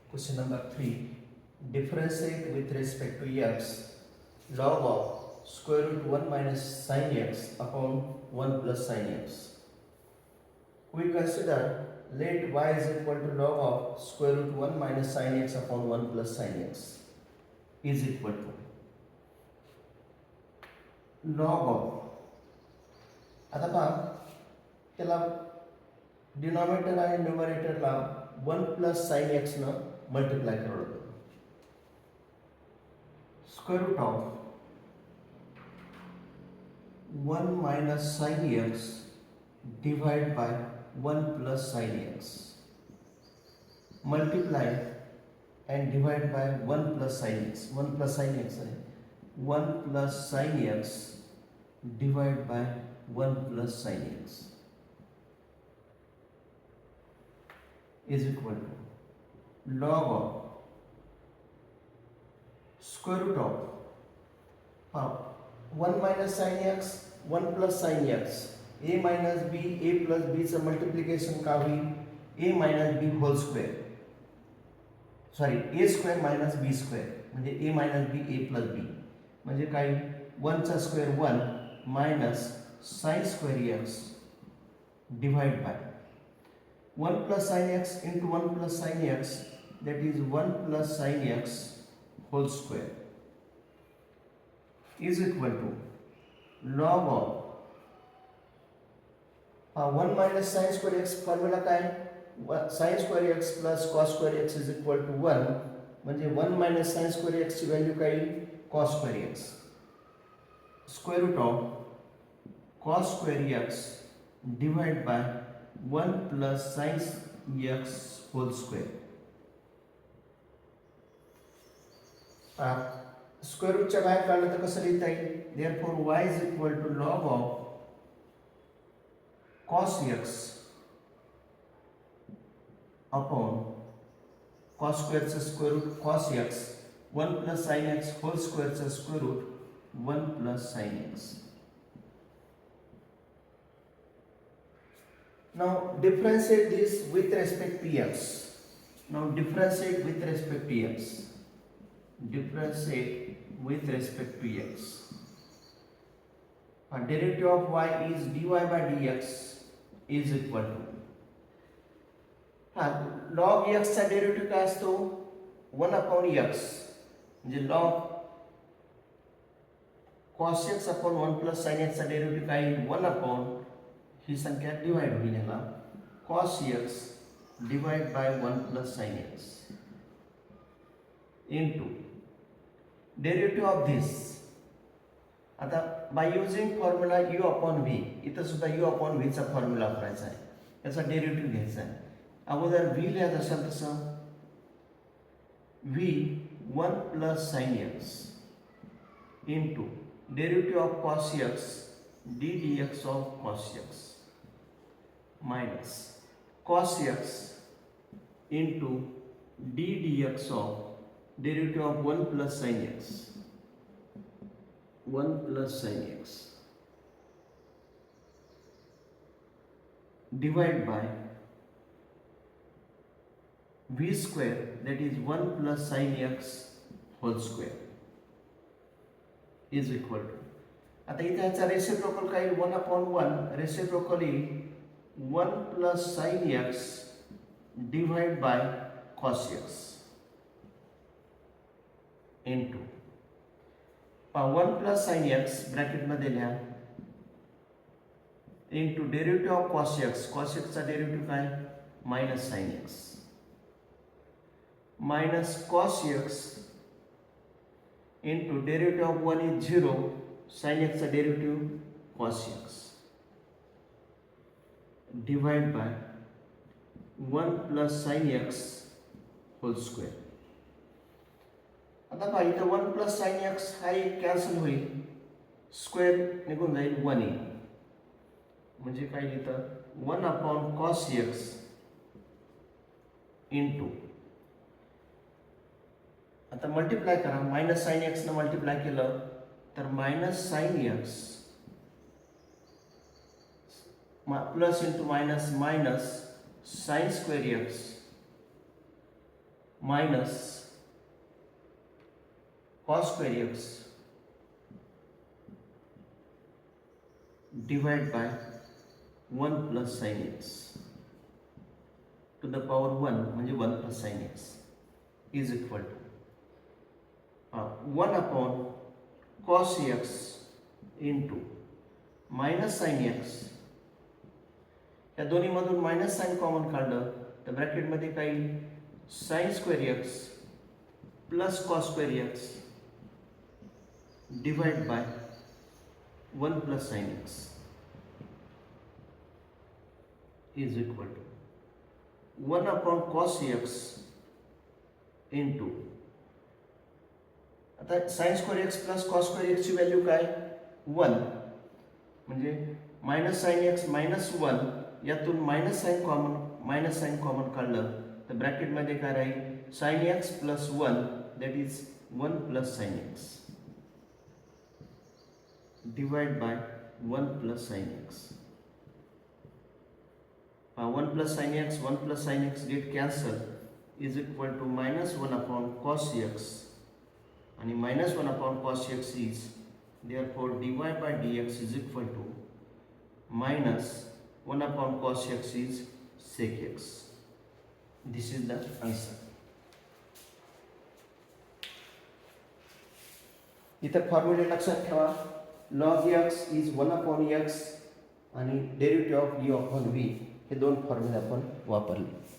Question number 3. Differentiate with respect to x log of square root 1 minus sin x upon 1 plus sin x. We consider let y is equal to log of square root 1 minus sin x upon 1 plus sin x is equal to log of. आता पहा त्याला denominator आणि न्यूमरेटरला 1 plus sine x न multiply करावं लागतं. Square root of 1 minus sine x divide by 1 plus sine x multiply and divide by 1 plus sine x. 1 plus sine x आहे 1 plus sine x divide by 1 plus sine x is equal to log of square root of 1 minus sin x 1 plus sin x a minus b a plus b चं multiplication का होईल a minus b whole square sorry a square minus b square म्हणजे a minus b a plus b म्हणजे काय 1 चा square 1 minus sin square x divide by 1 plus sin x into 1 plus sin x, that is 1 plus sin x whole square is equal to log of 1 minus sin square x formula काय sin square x plus cos square x is equal to 1 म्हणजे 1 minus sin square x ची value काय येईल cos square x square root of cos square x divided by 1 plus sin x whole square. Square रूटच्या बाहेर काढलं तर कसं लिहिता येईल therefore y is equal to log of cos x upon cos square चं square root cos x 1 plus sin x whole square चं square root 1 plus sin x. Now differentiate this with respect to x. Now differentiate with respect to x. Differentiate with respect to x. A derivative of y is dy by dx is equal to log x चा derivative काय असतो 1 upon x म्हणजे log cos x upon 1 plus sin x चा derivative काय 1 upon ही संख्या divide होईल याला cos x divide by 1 plus sin x into derivative of this. आता by using formula u upon v इथं सुद्धा u अपॉन v चा फॉर्म्युला वापरायचा आहे याचा डेरिव्हेटिव्ह घ्यायचा आहे. अगोदर v लिहायचं असेल तसं v 1 plus sin x into derivative of cos x d dx of cos x minus cos x into d dx of derivative of 1 plus sin x 1 plus sin x divide by v square that is 1 plus sin x whole square is equal to. आता इथे याचा reciprocal काय 1 upon 1 reciprocally 1 plus sin x divided by cos x into 1 plus sin x bracket मध्ये लिहा into derivative of cos x चा derivative काय minus sin x minus cos x into derivative of 1 is 0 sin x चा derivative cos x divide by 1 plus sin x whole square. आता पहा इथं 1 plus sin x हा एक cancel होईल square निघून जाईल 1 येईल म्हणजे काय लिहितं 1 अपॉन cos x इनटू आता मल्टिप्लाय करा मायनस साइन x न मल्टिप्लाय केलं तर minus sine x plus into minus minus sine square x minus cos square x divided by 1 plus sin x to the power 1 म्हणजे 1 plus sin x is equal to 1 upon cos x into minus sin x. या दोन्ही मधून minus sign common काढलं तर bracket मध्ये काय येईल sin square x plus cos square x divided by 1 plus sin x is equal to 1 upon cos x into आता sin square x plus cos square x ची व्हॅल्यू काय 1 म्हणजे minus sine x minus 1 यातून minus sign common काढलं तर bracket मध्ये काय राहील sin x plus 1 that is 1 plus sin x divided by 1 plus sin x. 1 plus sin x, 1 plus sin x get cancelled is equal to minus 1 upon cos x and minus 1 upon cos x is therefore dy by dx is equal to minus 1 upon cos x is sec x. This is the answer. इथं फॉर्म्युले लक्षात ठेवा log x is 1 upon x आणि derivative of u upon v हे दोन फॉर्म्युले आपण वापरले.